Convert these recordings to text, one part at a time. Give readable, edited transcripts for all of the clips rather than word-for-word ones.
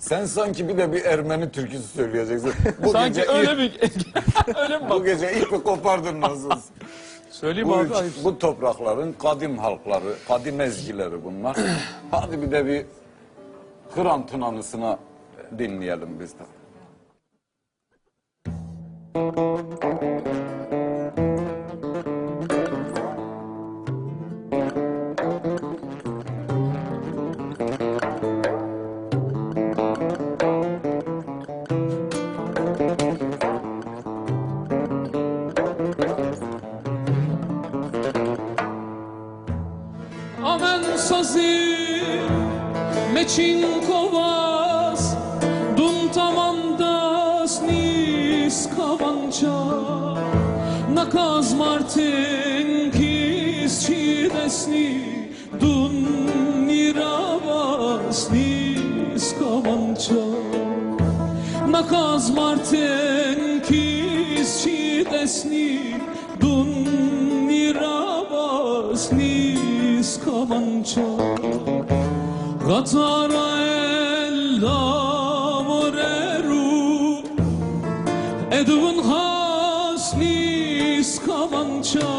Sen sanki bir de bir Ermeni türküsü söyleyeceksin. Bu Sanki gece öyle mi? Öyle mi bu bak? gece ipi kopardın nasılsın? Söyleyeyim Bu, abi ayıpsın. bu toprakların kadim halkları, kadim ezgileri bunlar. Hadi bir de bir Hrant Tınanısına dinleyelim biz de. Amen sazi meçin kovas dun tamandas nis kavança nakaz martin kis çidesni dun niravas nis kavança nakaz martin kis çidesni dun niravas nis kavança Gatara ella moreru Edvin hasnis kavança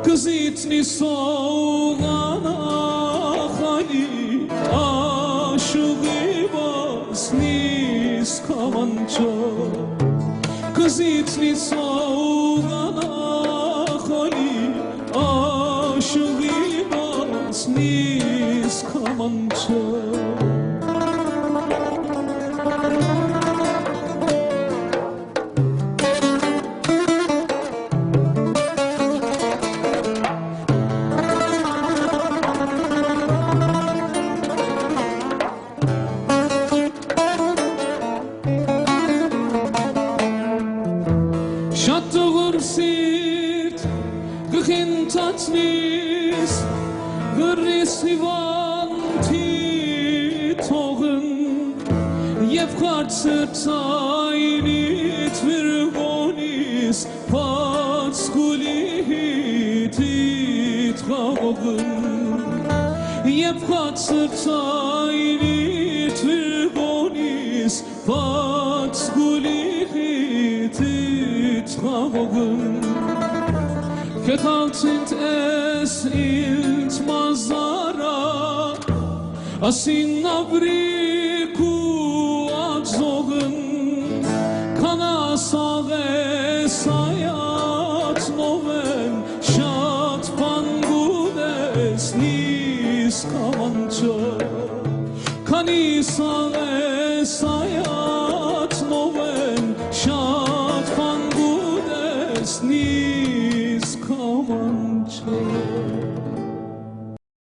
Kızitni soğana hali Aşığı basnis kavança Kızitni soğana hali Aşığı basnis kavança Şattığır sirt gıkın tatnis Gırris hivanti toğın Yevkart sırtaylit virgonis Patskulit itgağın Yevkart sırtaylit virgonis Patskulit itgağın Ketaltint es ilt mazara Asin abriku adzoğın Kana sağe sayat noven Şat pangudes nis kavança Kani sağe sayat noven Şat pangudes nis